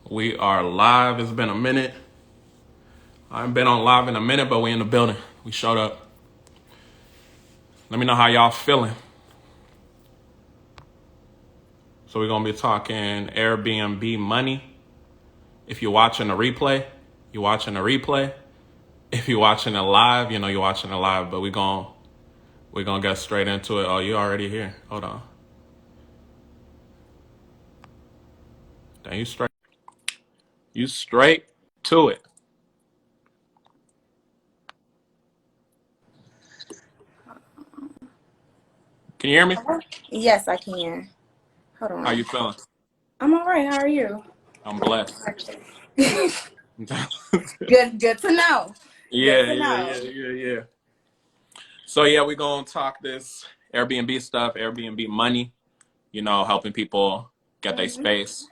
We are live. It's been a minute. I haven't been on live in a minute, but we in the building. We showed up. Let me know how y'all feeling. So we're going to be talking Airbnb money. If you're watching the replay, you're watching the replay. If you're watching it live, you know you're watching it live, but we're going to get straight into it. Oh, you already here. Hold on. Dang, you straight to it. Can you hear me? Yes, I can. Hold on. How you feeling? I'm all right. How are you? I'm blessed. Good to know. Good to know. Yeah. So yeah, we're gonna talk this Airbnb stuff, Airbnb money, helping people get their space.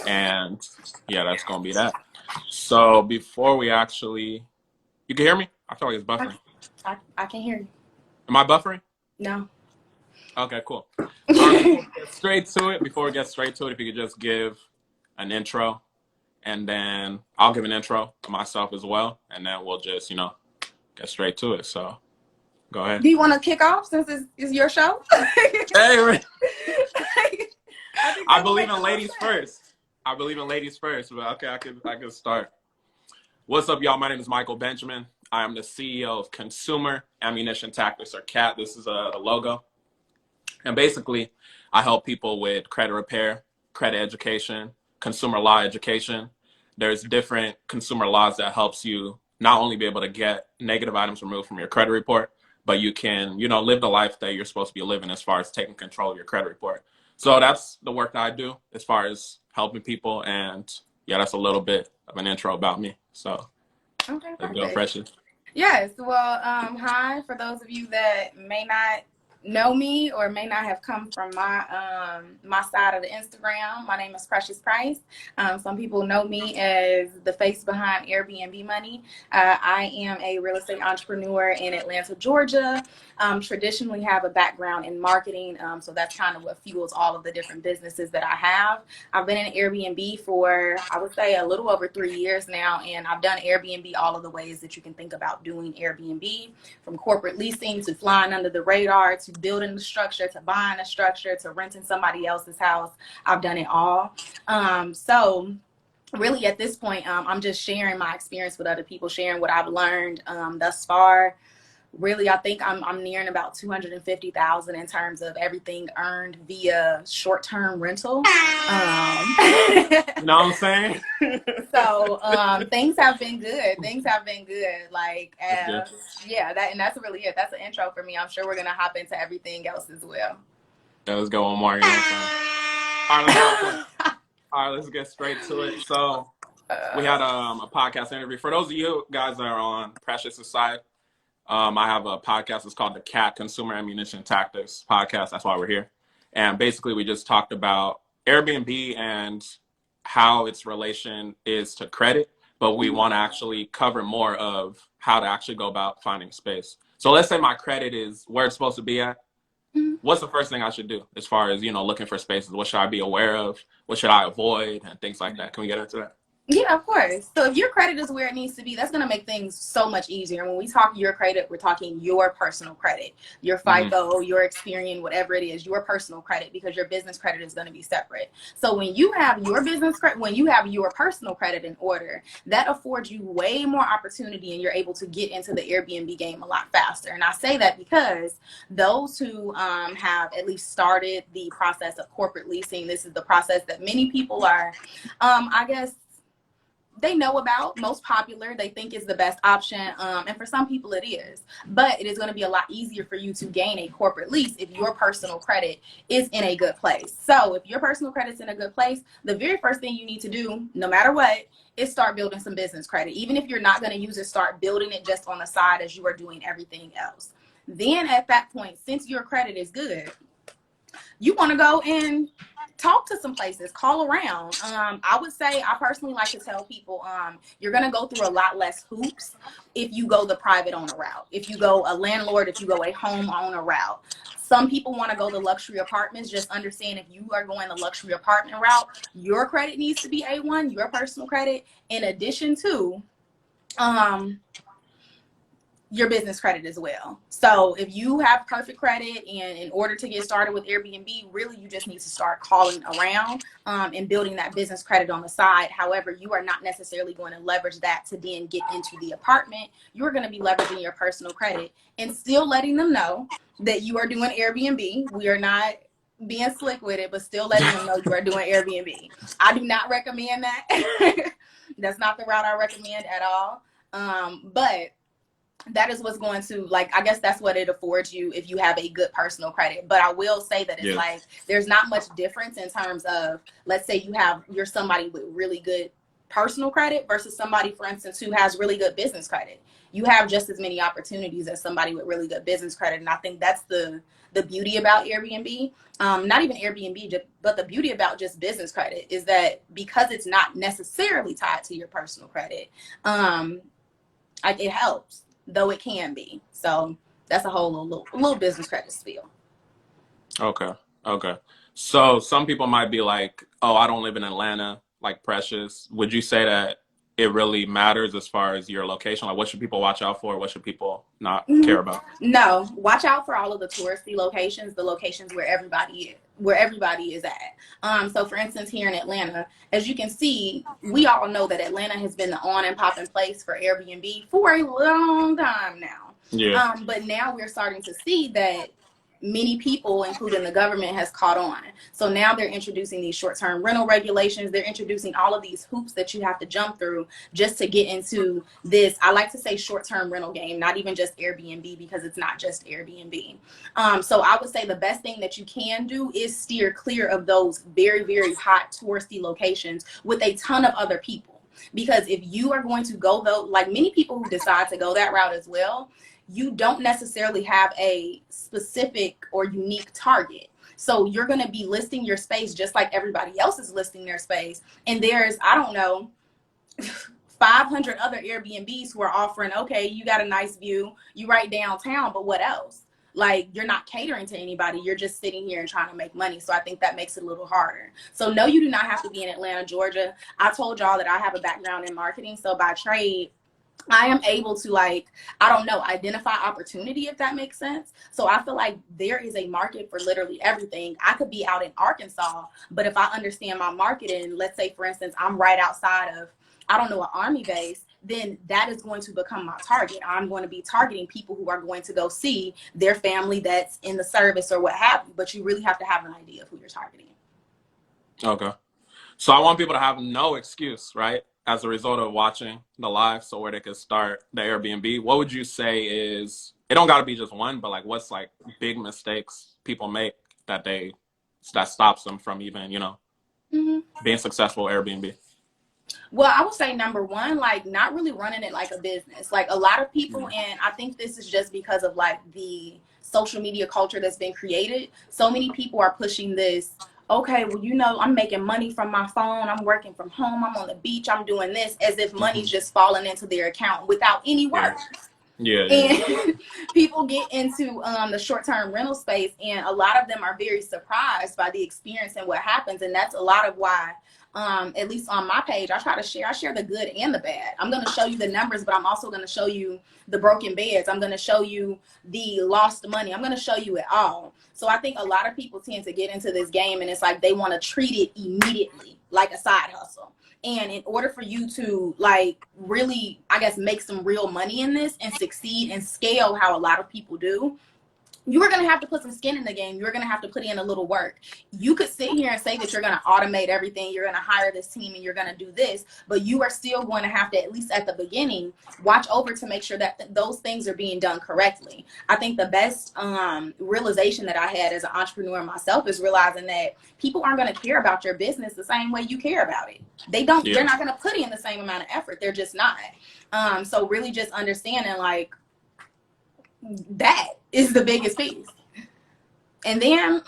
And yeah, that's gonna be that. So before we actually you can hear me? I feel like it's buffering. I can hear you. Am I buffering? No. Okay, cool. All right, before we get straight to it, if you could just give an intro and then I'll give an intro to myself as well, and then we'll just, get straight to it. So go ahead. Do you want to kick off since it's your show? Hey, I I believe in ladies first. I believe in ladies first, but okay, I could start. What's up, y'all? My name is Michael Benjamin. I am the CEO of Consumer Ammunition Tactics, or CAT. This is a logo. And basically, I help people with credit repair, credit education, consumer law education. There's different consumer laws that helps you not only be able to get negative items removed from your credit report, but you can, live the life that you're supposed to be living as far as taking control of your credit report. So that's the work that I do as far as helping people. And yeah, that's a little bit of an intro about me. So Okay, let's go, Precious. Yes. Well, hi. For those of you that may not know me or may not have come from my side of the Instagram, my name is Precious Price. Some people know me as the face behind Airbnb Money. I am a real estate entrepreneur in Atlanta, Georgia. Traditionally have a background in marketing, so that's kind of what fuels all of the different businesses that I have. I've been in Airbnb for, I would say, a little over 3 years now, and I've done Airbnb all of the ways that you can think about doing Airbnb, from corporate leasing to flying under the radar to building the structure to buying a structure to renting somebody else's house. I've done it all. So really at this point, I'm just sharing my experience with other people, sharing what I've learned thus far. Really, I think I'm nearing about 250,000 in terms of everything earned via short-term rental. You know what I'm saying? So things have been good. Like, yeah, that's really it. That's an intro for me. I'm sure we're gonna hop into everything else as well. Yeah, let's go one more. You know what I'm saying? All right, let's get straight to it. So we had a podcast interview. For those of you guys that are on Precious' side, I have a podcast. It's called the CAT, Consumer Ammunition Tactics Podcast. That's why we're here. And basically, we just talked about Airbnb and how its relation is to credit, but we want to actually cover more of how to actually go about finding space. So let's say my credit is where it's supposed to be at. What's the first thing I should do as far as, looking for spaces? What should I be aware of? What should I avoid? And things like that. Can we get into that? Yeah, of course. So if your credit is where it needs to be, that's going to make things so much easier. When we talk your credit, we're talking your personal credit, your FICO, your Experian, whatever it is, your personal credit, because your business credit is going to be separate. So when you have your business credit, when you have your personal credit in order, that affords you way more opportunity and you're able to get into the Airbnb game a lot faster. And I say that because those who have at least started the process of corporate leasing, this is the process that many people are, I guess, they know about, most popular, they think is the best option, and for some people it is, but it is going to be a lot easier for you to gain a corporate lease if your personal credit is in a good place. So if your personal credit's in a good place, the very first thing you need to do, no matter what, is start building some business credit. Even if you're not going to use it, start building it just on the side as you are doing everything else. Then at that point, since your credit is good, you want to go and talk to some places, call around. I would say, I personally like to tell people, you're going to go through a lot less hoops if you go the private owner route. If you go a landlord, if you go a homeowner route. Some people want to go the luxury apartments. Just understand, if you are going the luxury apartment route, your credit needs to be A1, your personal credit, in addition to your business credit as well. So if you have perfect credit, and in order to get started with Airbnb, really you just need to start calling around and building that business credit on the side. However, you are not necessarily going to leverage that to then get into the apartment. You're going to be leveraging your personal credit and still letting them know that you are doing Airbnb. We are not being slick with it, but still letting them know you are doing Airbnb. I do not recommend that. That's not the route I recommend at all. But that is what's going to, like, I guess that's what it affords you if you have a good personal credit. But I will say that it's like, there's not much difference in terms of, let's say you're somebody with really good personal credit versus somebody, for instance, who has really good business credit. You have just as many opportunities as somebody with really good business credit. And I think that's the beauty about Airbnb. Not even Airbnb, but the beauty about just business credit is that because it's not necessarily tied to your personal credit, it helps, though it can be. So that's a whole little business credit spiel. Okay. So some people might be like, oh, I don't live in Atlanta, like Precious. Would you say that it really matters as far as your location? Like, what should people watch out for? What should people not care about? No, watch out for all of the touristy locations, the locations where everybody is at. So for instance, here in Atlanta, as you can see, we all know that Atlanta has been the on and popping place for Airbnb for a long time now. Yeah. But now we're starting to see that many people, including the government, has caught on. So now they're introducing these short-term rental regulations. They're introducing all of these hoops that you have to jump through just to get into this, I like to say, short-term rental game, not even just Airbnb, because it's not just Airbnb. So I would say the best thing that you can do is steer clear of those very, very hot touristy locations with a ton of other people. Because if you are going to go, though, like many people who decide to go that route as well, you don't necessarily have a specific or unique target. So you're going to be listing your space just like everybody else is listing their space. And there's, I don't know, 500 other Airbnbs who are offering, okay, you got a nice view, you right downtown, but what else? Like, you're not catering to anybody. You're just sitting here and trying to make money. So I think that makes it a little harder. So no, you do not have to be in Atlanta, Georgia. I told y'all that I have a background in marketing. So by trade, I am able to, like, I don't know, identify opportunity, if that makes sense. So I feel like there is a market for literally everything. I could be out in Arkansas, but if I understand my marketing, let's say, for instance, I'm right outside of, I don't know, an Army base, then that is going to become my target. I'm going to be targeting people who are going to go see their family that's in the service or what have you. But you really have to have an idea of who you're targeting. Okay. So I want people to have no excuse, right? As a result of watching the live, so where they could start the Airbnb. What would you say is, it don't got to be just one, but like, what's like big mistakes people make that stops them from even, being successful Airbnb? Well, I would say number one, like, not really running it like a business. Like, a lot of people, and I think this is just because of like the social media culture that's been created. So many people are pushing this, okay, well, I'm making money from my phone. I'm working from home. I'm on the beach. I'm doing this, as if money's just falling into their account without any work. Yeah. And people get into the short-term rental space, and a lot of them are very surprised by the experience and what happens. And that's a lot of why, at least on my page, I share the good and the bad. I'm going to show you the numbers, but I'm also going to show you the broken beds. I'm going to show you the lost money. I'm going to show you it all. So I think a lot of people tend to get into this game, and it's like they want to treat it immediately like a side hustle. And in order for you to, like, really, I guess, make some real money in this and succeed and scale how a lot of people do, you are going to have to put some skin in the game. You're going to have to put in a little work. You could sit here and say that you're going to automate everything. You're going to hire this team and you're going to do this, but you are still going to have to, at least at the beginning, watch over to make sure that those things are being done correctly. I think the best realization that I had as an entrepreneur myself is realizing that people aren't going to care about your business the same way you care about it. They're not going to put in the same amount of effort. They're just not. So really just understanding, like, that is the biggest piece. And then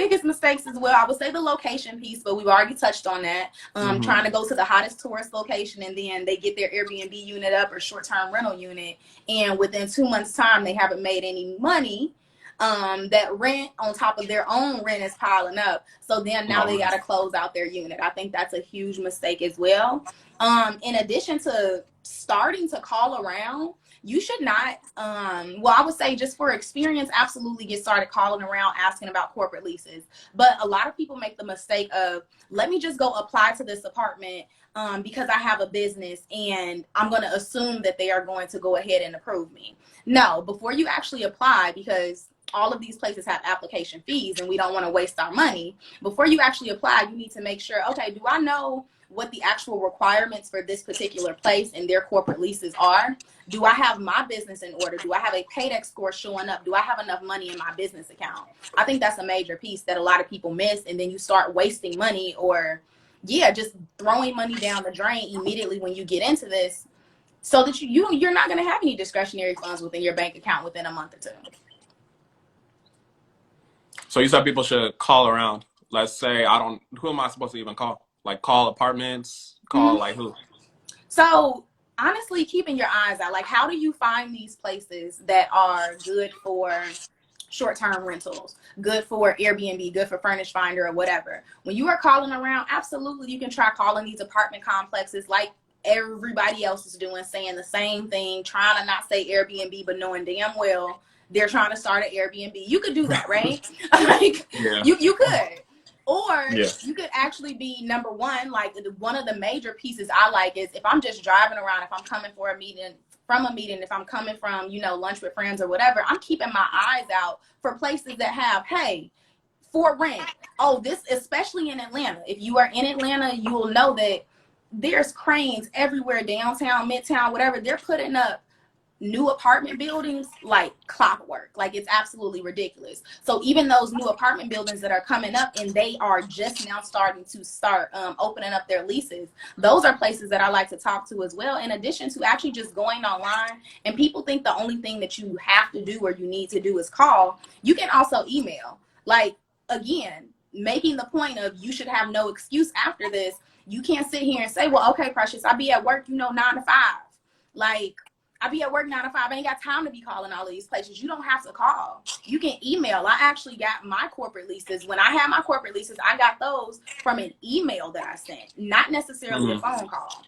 biggest mistakes as well, I would say the location piece, but we've already touched on that. Trying to go to the hottest tourist location, and then they get their Airbnb unit up or short-term rental unit, and within 2 months time they haven't made any money. That rent on top of their own rent is piling up, so then now they got to close out their unit. I think that's a huge mistake as well. In addition to starting to call around, you should not, well, I would say just for experience, absolutely get started calling around, asking about corporate leases. But a lot of people make the mistake of, let me just go apply to this apartment because I have a business and I'm going to assume that they are going to go ahead and approve me. No, before you actually apply, because all of these places have application fees and we don't want to waste our money. Before you actually apply, you need to make sure, okay, do I know what the actual requirements for this particular place and their corporate leases are? Do I have my business in order? Do I have a paydex score showing up? Do I have enough money in my business account? I think that's a major piece that a lot of people miss, and then you start wasting money, or just throwing money down the drain immediately when you get into this, so that you're not going to have any discretionary funds within your bank account within a month or two. So you said people should call around. Let's say who am I supposed to even call? Like call apartments, call like who? So honestly, keeping your eyes out, like how do you find these places that are good for short-term rentals, good for Airbnb, good for Furnish Finder or whatever? When you are calling around, absolutely you can try calling these apartment complexes like everybody else is doing, saying the same thing, trying to not say Airbnb, but knowing damn well they're trying to start an Airbnb. You could do that, right? Like you could. Or you could actually be, number one, like one of the major pieces I like is if I'm just driving around, if I'm coming for a meeting, if I'm coming from, lunch with friends or whatever, I'm keeping my eyes out for places that have, hey, for rent. Oh, this, especially in Atlanta. If you are in Atlanta, you will know that there's cranes everywhere, downtown, midtown, whatever. They're putting up new apartment buildings like clockwork. Like, it's absolutely ridiculous. So even those new apartment buildings that are coming up and they are just now starting to opening up their leases, those are places that I like to talk to as well, in addition to actually just going online. And people think the only thing that you have to do or you need to do is call. You can also email. Like, again, making the point of you should have no excuse after this. You can't sit here and say, well, okay, Precious, I be at work, 9 to 5. Like, I be at work 9 to 5. I ain't got time to be calling all of these places. You don't have to call. You can email. I actually got my corporate leases. When I had my corporate leases, I got those from an email that I sent, not necessarily a phone call.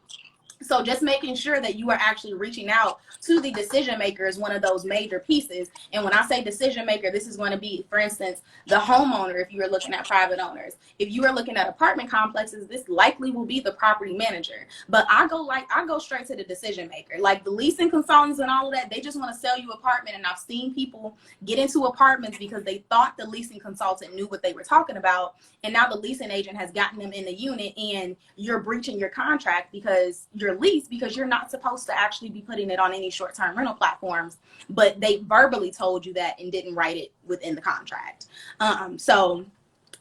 So just making sure that you are actually reaching out to the decision maker is one of those major pieces. And when I say decision maker, this is going to be, for instance, the homeowner if you are looking at private owners. If you are looking at apartment complexes, this likely will be the property manager. But I go straight to the decision maker. Like the leasing consultants and all of that, they just want to sell you an apartment. And I've seen people get into apartments because they thought the leasing consultant knew what they were talking about. And now the leasing agent has gotten them in the unit, and you're breaching your contract because you're lease, because you're not supposed to actually be putting it on any short-term rental platforms, but they verbally told you that and didn't write it within the contract. So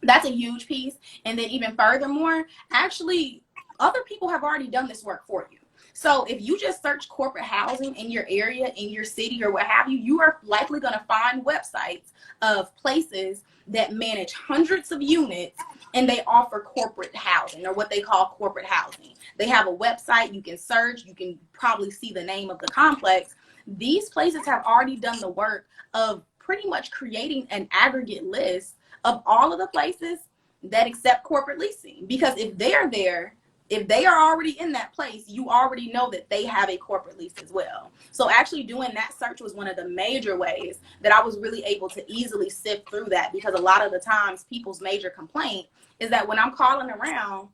that's a huge piece. And then even furthermore, actually other people have already done this work for you. So if you just search corporate housing in your area, in your city or what have you, you are likely going to find websites of places that manage hundreds of units and they offer corporate housing, or what they call corporate housing. They have a website, you can search, you can probably see the name of the complex. These places have already done the work of pretty much creating an aggregate list of all of the places that accept corporate leasing. Because if they're there, if they are already in that place, you already know that they have a corporate lease as well. So actually doing that search was one of the major ways that I was really able to easily sift through that, because a lot of the times people's major complaint is that when I'm calling around,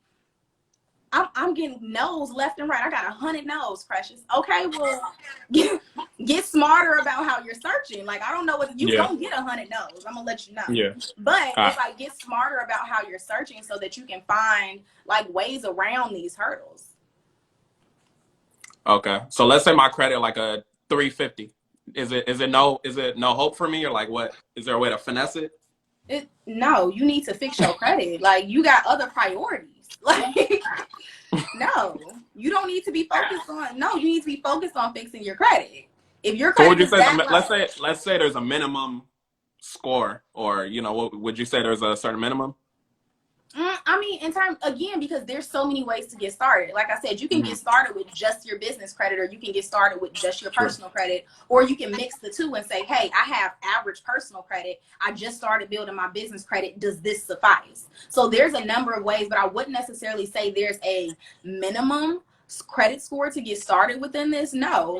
I'm getting no's left and right. I got 100 no's, Precious. Okay, well, get smarter about how you're searching. Like, I don't know what you don't get 100 no's. I'm gonna let you know. But it's like, get smarter about how you're searching so that you can find like ways around these hurdles. Okay, so let's say my credit like a 350. Is it no hope for me, or like what? Is there a way to finesse it? No, you need to fix your credit. Like, you got other priorities. Like, no, you don't need to be focused on. No, you need to be focused on fixing your credit. If your credit, so would you say let's say there's a minimum score, or what would you say there's a certain minimum? I mean, in terms, again, because there's so many ways to get started. Like I said, you can get started with just your business credit, or you can get started with just your True. personal credit, or you can mix the two and say, hey, I have average personal credit. I just started building my business credit. Does this suffice? So there's a number of ways, but I wouldn't necessarily say there's a minimum credit score to get started within this. No,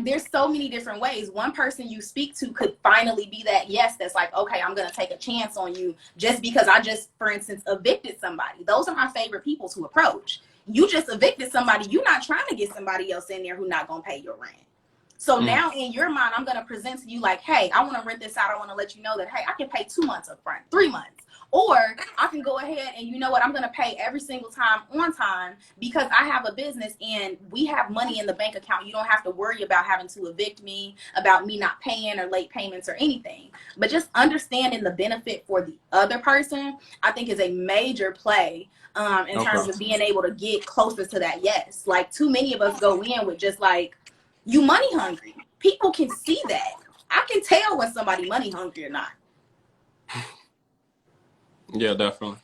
there's so many different ways. One person you speak to could finally be that yes that's like, okay, I'm gonna take a chance on you just because I just, for instance, evicted somebody. Those are my favorite people to approach. You just evicted somebody. You're not trying to get somebody else in there who's not gonna pay your rent. So now in your mind, I'm going to present to you like, hey, I want to rent this out. I want to let you know that, hey, I can pay 2 months up front, 3 months. Or I can go ahead and you know what, I'm going to pay every single time on time because I have a business and we have money in the bank account. You don't have to worry about having to evict me, about me not paying or late payments or anything. But just understanding the benefit for the other person, I think is a major play in terms of being able to get closer to that yes. Like too many of us go in with just like, you money hungry. People can see that. I can tell when somebody money hungry or not. Yeah, definitely.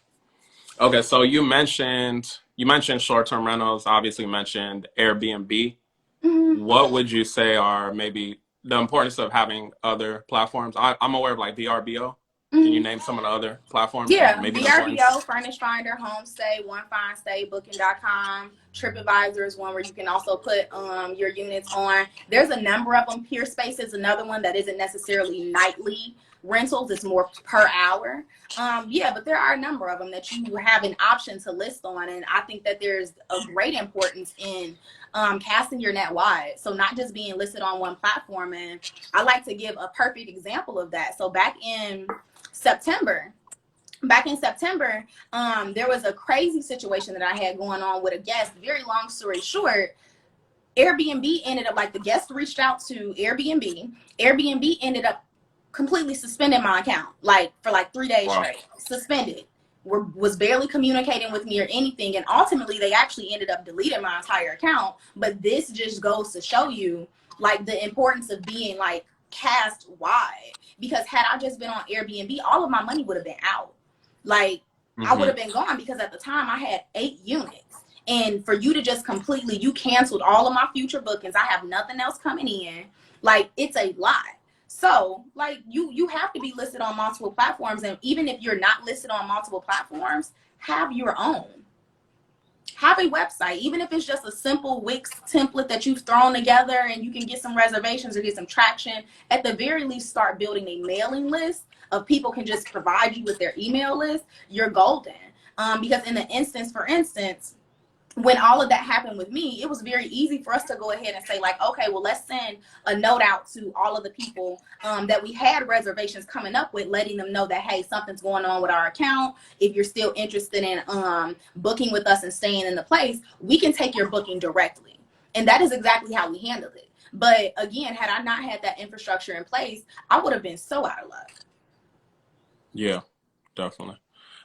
Okay, so you mentioned short-term rentals, obviously mentioned Airbnb. What would you say are maybe the importance of having other platforms? I'm aware of like VRBO. Can you name some of the other platforms? Yeah, Maybe VRBO, Furnish Finder, Homestay, One Fine Stay, Booking.com, TripAdvisor is one where you can also put your units on. There's a number of them. Peerspace is another one that isn't necessarily nightly rentals. It's more per hour. Yeah, but there are a number of them that you have an option to list on. And I think that there's a great importance in casting your net wide. So not just being listed on one platform. And I like to give a perfect example of that. So back in September, there was a crazy situation that I had going on with a guest. Very long story short, Airbnb ended up, like, the guest reached out to Airbnb. Airbnb ended up completely suspending my account, like for like 3 days straight. Suspended. Was barely communicating with me or anything, and ultimately they actually ended up deleting my entire account. But this just goes to show you like the importance of being like cast wide, because had I just been on Airbnb, all of my money would have been out. Like I would have been gone, because at the time I had 8 units. And for you to just completely, you canceled all of my future bookings. I have nothing else coming in. Like, it's a lot. So like you have to be listed on multiple platforms. And even if you're not listed on multiple platforms, have your own. Have a website, even if it's just a simple Wix template that you've thrown together and you can get some reservations or get some traction. At the very least, start building a mailing list of people can just provide you with their email list. You're golden. Because in the instance, for instance, when all of that happened with me, it was very easy for us to go ahead and say like, okay, well, let's send a note out to all of the people that we had reservations coming up with, letting them know that, hey, something's going on with our account. If you're still interested in booking with us and staying in the place, we can take your booking directly. And that is exactly how we handled it. But again, had I not had that infrastructure in place, I would have been so out of luck. Yeah, definitely.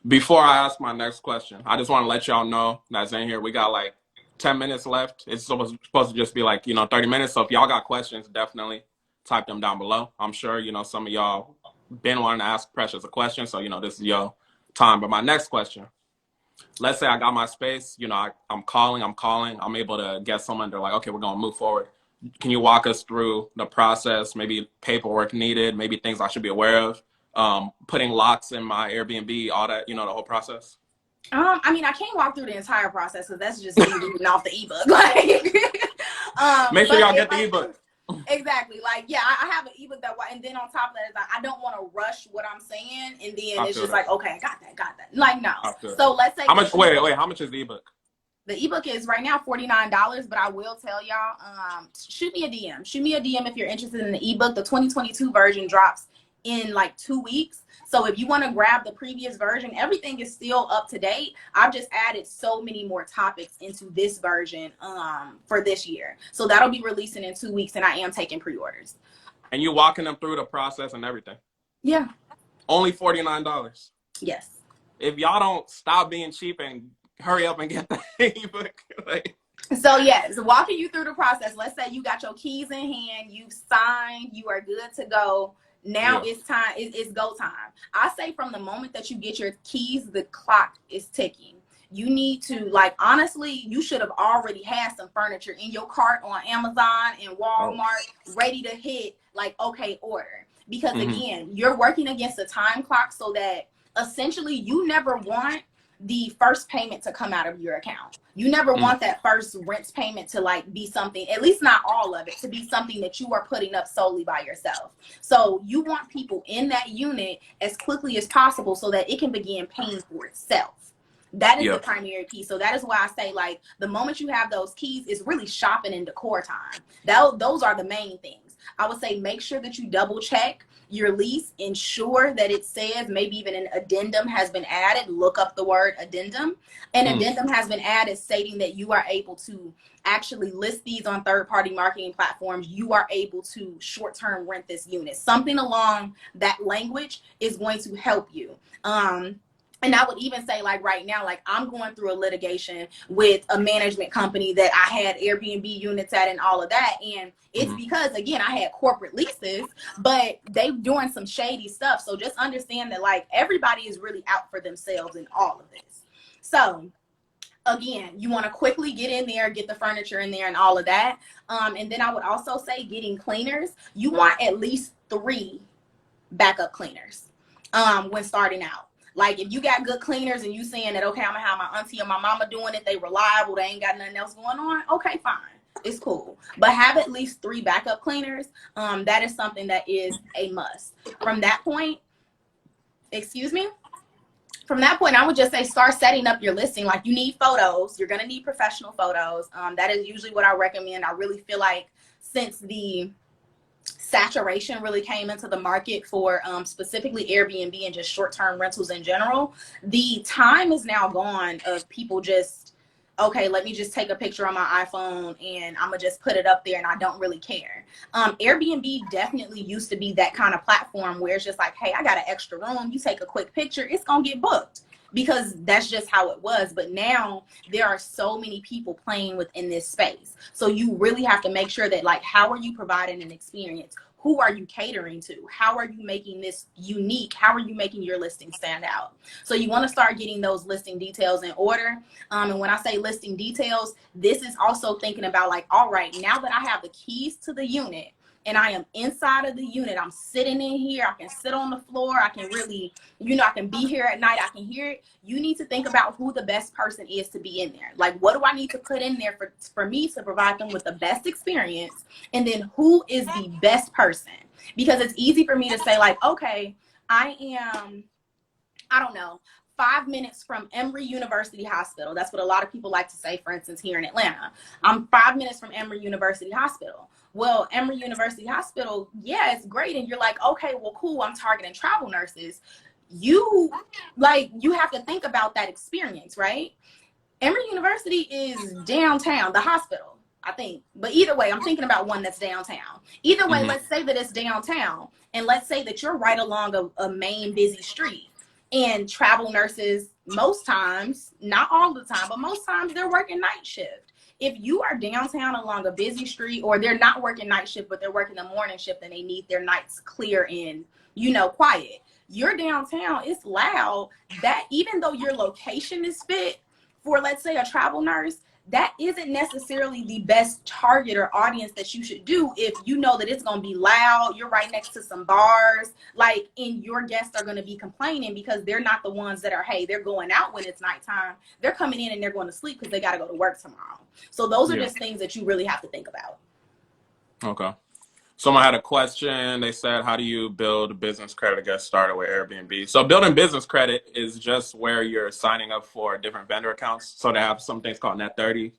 Before I ask my next question, I just want to let y'all know that's in here. We got like 10 minutes left. It's supposed to just be like, 30 minutes. So if y'all got questions, definitely type them down below. I'm sure, some of y'all been wanting to ask Precious a question. So, this is your time. But my next question, let's say I got my space, I'm calling. I'm able to get someone. They're like, okay, we're going to move forward. Can you walk us through the process, maybe paperwork needed, maybe things I should be aware of? Putting locks in my Airbnb, all that, the whole process? I mean, I can't walk through the entire process because that's just me reading off the ebook. Like, make sure y'all get the ebook. Exactly. Like, yeah, I have an ebook and then on top of that is like, I don't want to rush what I'm saying, and then it's just like, okay, got that. Like, no. So let's say how much? Wait, how much is the ebook? The ebook is right now $49, but I will tell y'all, shoot me a DM. Shoot me a DM if you're interested in the ebook. The 2022 version drops in like 2 weeks. So if you want to grab the previous version, everything is still up to date. I've just added so many more topics into this version for this year. So that'll be releasing in 2 weeks, and I am taking pre-orders. And you walking them through the process and everything? Yeah. Only $49? Yes. If y'all don't stop being cheap and hurry up and get the ebook. So yes, walking you through the process. Let's say you got your keys in hand, you've signed, you are good to go. Now Yeah. it's time. It's go time. I say from the moment that you get your keys, the clock is ticking. You need to, like, honestly, you should have already had some furniture in your cart on Amazon and Oh. Walmart ready to hit, like, okay, order. Because Mm-hmm. again, you're working against a time clock, so that essentially you never want the first payment to come out of your account. You never Mm. want that first rent payment to like be something, at least not all of it, to be something that you are putting up solely by yourself. So you want people in that unit as quickly as possible so that it can begin paying for itself. That is the Yeah. primary key. So that is why I say, like, the moment you have those keys, is really shopping and decor time. Those are the main things. I would say make sure that you double check your lease, ensure that it says, maybe even an addendum has been added. Look up the word addendum. An Mm. addendum has been added stating that you are able to actually list these on third-party marketing platforms. You are able to short-term rent this unit. Something along that language is going to help you. And I would even say, like, right now, like, I'm going through a litigation with a management company that I had Airbnb units at and all of that. And it's Mm-hmm. because, again, I had corporate leases, but they doing some shady stuff. So just understand that, like, everybody is really out for themselves in all of this. So again, you want to quickly get in there, get the furniture in there and all of that. And then I would also say, getting cleaners. You want at least 3 backup cleaners when starting out. Like, if you got good cleaners and you saying that, okay, I'm gonna have my auntie or my mama doing it, they reliable, they ain't got nothing else going on, okay, fine, it's cool. But have at least 3 backup cleaners. That is something that is a must. From that point, excuse me, from that point, I would just say start setting up your listing. Like, you need photos. You're gonna need professional photos. That is usually what I recommend. I really feel like since the saturation really came into the market for specifically Airbnb and just short-term rentals in general, the time is now gone of people just, okay, let me just take a picture on my iPhone and I'm gonna just put it up there and I don't really care. Airbnb definitely used to be that kind of platform where it's just like, hey, I got an extra room, you take a quick picture, it's gonna get booked, because that's just how it was. But now there are so many people playing within this space. So you really have to make sure that, like, how are you providing an experience? Who are you catering to? How are you making this unique? How are you making your listing stand out? So you want to start getting those listing details in order. And when I say listing details, this is also thinking about, like, all right, now that I have the keys to the unit and I am inside of the unit, I'm sitting in here, I can sit on the floor, I can really, I can be here at night, I can hear it. You need to think about who the best person is to be in there. Like, what do I need to put in there for me to provide them with the best experience? And then who is the best person? Because it's easy for me to say, like, okay, I am, I don't know, 5 minutes from Emory University Hospital. That's what a lot of people like to say, for instance, here in Atlanta. I'm 5 minutes from Emory University Hospital. Well, Emory University Hospital, yeah, it's great. And you're like, okay, well, cool, I'm targeting travel nurses. You have to think about that experience, right? Emory University is downtown, the hospital, I think. But either way, I'm thinking about one that's downtown. Either way, Mm-hmm. let's say that it's downtown, and let's say that you're right along a main busy street. And travel nurses, most times, not all the time, but most times, they're working night shift. If you are downtown along a busy street, or they're not working night shift, but they're working the morning shift and they need their nights clear and, quiet, you're downtown, it's loud. That, even though your location is fit for, let's say, a travel nurse, that isn't necessarily the best target or audience that you should do if you know that it's going to be loud, you're right next to some bars, like, and your guests are going to be complaining because they're not the ones that are, hey, they're going out when it's nighttime. They're coming in and they're going to sleep because they got to go to work tomorrow. So those are just things that you really have to think about. Okay. Someone had a question. They said, how do you build business credit to get started with Airbnb? So building business credit is just where you're signing up for different vendor accounts. So they have some things called net 30,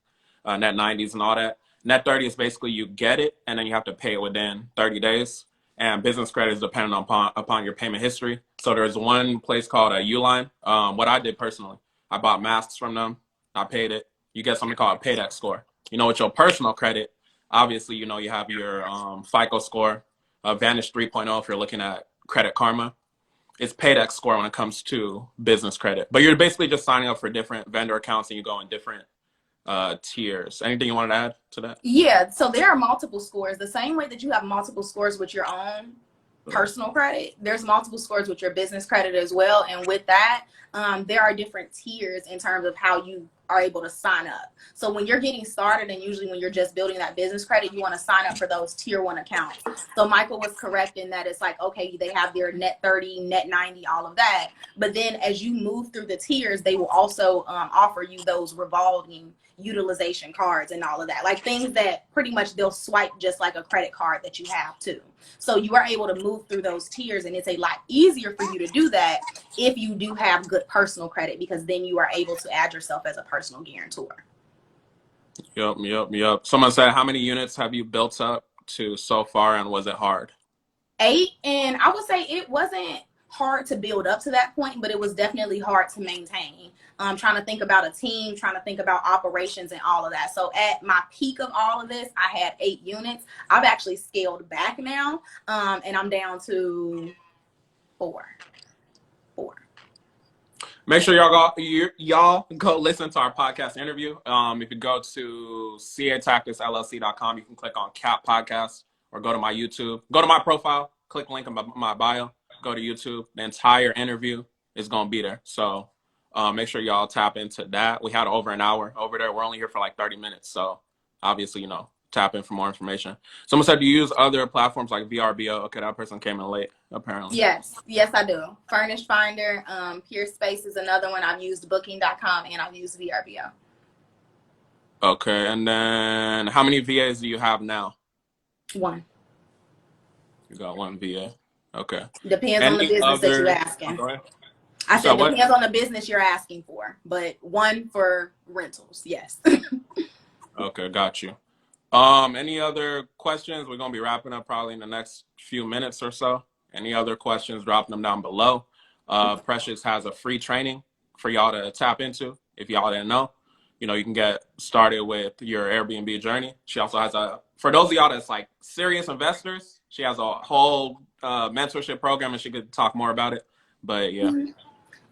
net 90s and all that. Net 30 is basically you get it and then you have to pay it within 30 days. And business credit is dependent upon your payment history. So there's one place called a Uline. What I did personally, I bought masks from them. I paid it. You get something called a payback score. With your personal credit, obviously, you have your FICO score, Vantage 3.0 if you're looking at Credit Karma. It's Paydex score when it comes to business credit. But you're basically just signing up for different vendor accounts and you go in different tiers. Anything you wanted to add to that? Yeah, so there are multiple scores. The same way that you have multiple scores with your own personal credit, there's multiple scores with your business credit as well. And with that, there are different tiers in terms of how you are able to sign up. So when you're getting started, and usually when you're just building that business credit, you want to sign up for those tier 1 accounts. So Michael was correct in that it's like, okay, they have their net 30, net 90, all of that. But then as you move through the tiers, they will also offer you those revolving utilization cards and all of that, like things that pretty much they'll swipe just like a credit card that you have too. So you are able to move through those tiers, and it's a lot easier for you to do that if you do have good personal credit, because then you are able to add yourself as a personal guarantor. Yep. Someone said, how many units have you built up to so far, and was it hard? 8, and I would say it wasn't hard to build up to that point, but it was definitely hard to maintain. Trying to think about a team, trying to think about operations and all of that. So at my peak of all of this, I had 8 units. I've actually scaled back now, and I'm down to 4. Make sure y'all go listen to our podcast interview. If you go to catacticsllc.com, you can click on CAP Podcast, or go to my YouTube. Go to my profile, click link in my bio, go to YouTube. The entire interview is going to be there. So make sure y'all tap into that. We had over an hour over there. We're only here for like 30 minutes. So obviously, tap in for more information. Someone said, do you use other platforms like VRBO? Okay, that person came in late, apparently. Yes, I do. Furnish Finder, Peer Space is another one. I've used Booking.com, and I've used VRBO. Okay, and then how many VAs do you have now? 1. You got 1 VA. Okay. Depends on the business that you're asking. I said depends on the business you're asking for, but 1 for rentals, yes. Okay, got you. Any other questions? We're gonna be wrapping up probably in the next few minutes or so. Any other questions, drop them down below. Precious has a free training for y'all to tap into. If y'all didn't know, you can get started with your Airbnb journey. She also has for those of y'all that's like serious investors, she has a whole mentorship program, and she could talk more about it. But yeah. Mm-hmm.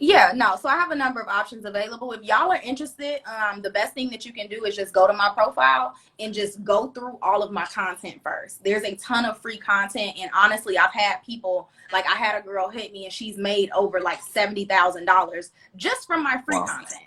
Yeah, no. So I have a number of options available. If y'all are interested, the best thing that you can do is just go to my profile and just go through all of my content first. There's a ton of free content. And honestly, I've had people, like I had a girl hit me and she's made over like $70,000 just from my free content.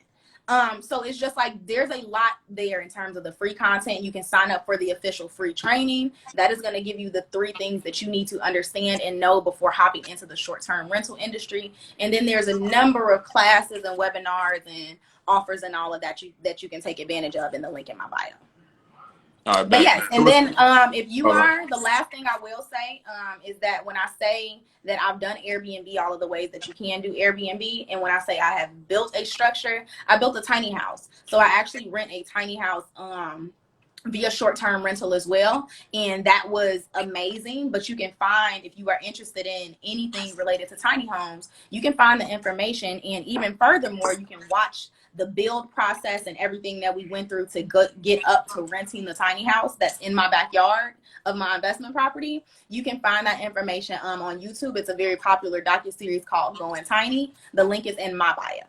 So it's just like there's a lot there in terms of the free content. You can sign up for the official free training. That is going to give you the 3 things that you need to understand and know before hopping into the short-term rental industry. And then there's a number of classes and webinars and offers and all of that you can take advantage of in the link in my bio. But yes, and then if you are, the last thing I will say is that when I say that I've done Airbnb all of the ways that you can do Airbnb, and when I say I have built a structure, I built a tiny house. So I actually rent a tiny house via short-term rental as well, and that was amazing. But you can find, if you are interested in anything related to tiny homes, you can find the information, and even furthermore, you can watch the build process and everything that we went through to get up to renting the tiny house that's in my backyard of my investment property. You can find that information on YouTube. It's a very popular docuseries called Going Tiny. The link is in my bio.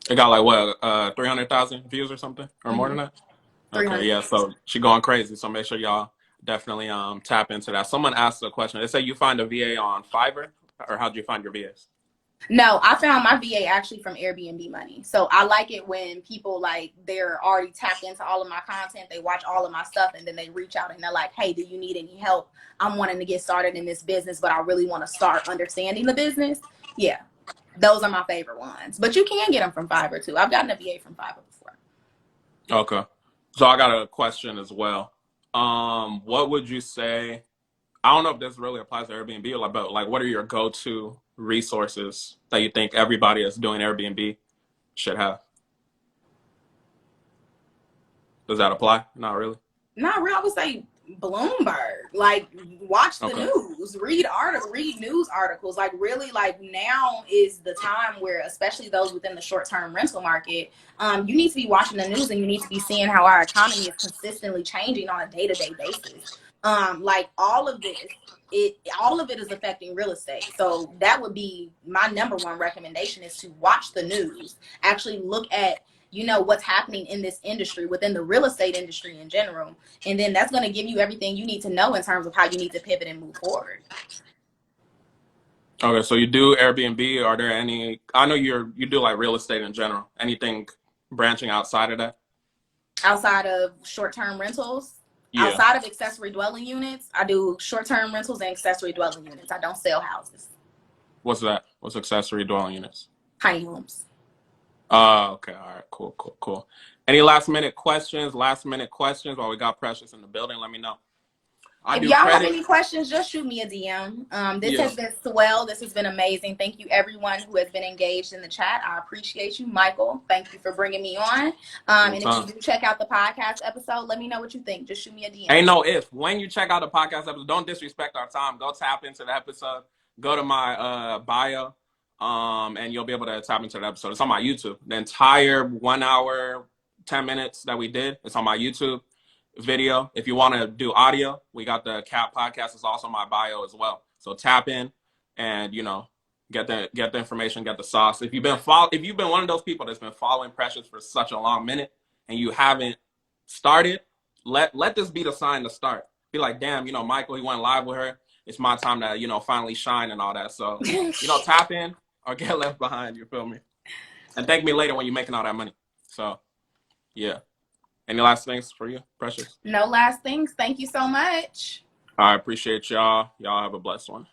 It got like what, 300,000 views or something, or more than that? Okay, yeah, so she going crazy. So make sure y'all definitely tap into that. Someone asked a question. They say you find a VA on Fiverr, or how'd you find your VAs? No, I found my VA actually from Airbnb money. So I like it when people they're already tapped into all of my content. They watch all of my stuff, and then they reach out and they're like, hey, do you need any help? I'm wanting to get started in this business, but I really want to start understanding the business. Yeah, those are my favorite ones. But you can get them from Fiverr too. I've gotten a VA from Fiverr before. Okay. So I got a question as well. What would you say? I don't know if this really applies to Airbnb, but what are your go-to resources that you think everybody that's doing Airbnb should have? Does that apply? Not really. Not really. I would say Bloomberg. Watch the news, read news articles. Really, now is the time where, especially those within the short-term rental market, you need to be watching the news, and you need to be seeing how our economy is consistently changing on a day-to-day basis. All of it is affecting real estate. So that would be my number one recommendation, is to watch the news. Actually look at you know, what's happening in this industry, within the real estate industry in general. And then that's going to give you everything you need to know in terms of how you need to pivot and move forward. Okay, so you do Airbnb. Are there any, I know you do like real estate in general. Anything branching outside of that? Outside of short-term rentals, Yeah. outside of accessory dwelling units, I do short-term rentals and accessory dwelling units. I don't sell houses. What's that? What's accessory dwelling units? Tiny homes. Okay. All right. Cool. Cool. Cool. Any last minute questions? Last minute questions while we got Precious in the building? Let me know. If y'all have any questions, just shoot me a DM. This has been swell. This has been amazing. Thank you, everyone who has been engaged in the chat. I appreciate you, Michael. Thank you for bringing me on. And if you do check out the podcast episode, let me know what you think. Just shoot me a DM. Ain't no if. When you check out the podcast episode, don't disrespect our time. Go tap into the episode. Go to my bio, and you'll be able to tap into the episode. It's on my YouTube. The entire 1 hour, 10 minutes that we did, it's on my YouTube video. If you want to do audio, we got the Cap podcast. It's also my bio as well. So tap in and, you know, get the information, get the sauce. If you've been one of those people that's been following Precious for such a long minute and you haven't started, let this be the sign to start. Be like, damn, you know, Michael, he went live with her. It's my time to, you know, finally shine and all that. So, you know, tap in or get left behind. You feel me? And thank me later when you're making all that money. So, yeah. Any last things for you, Precious? No last things. Thank you so much. I appreciate y'all. Y'all have a blessed one.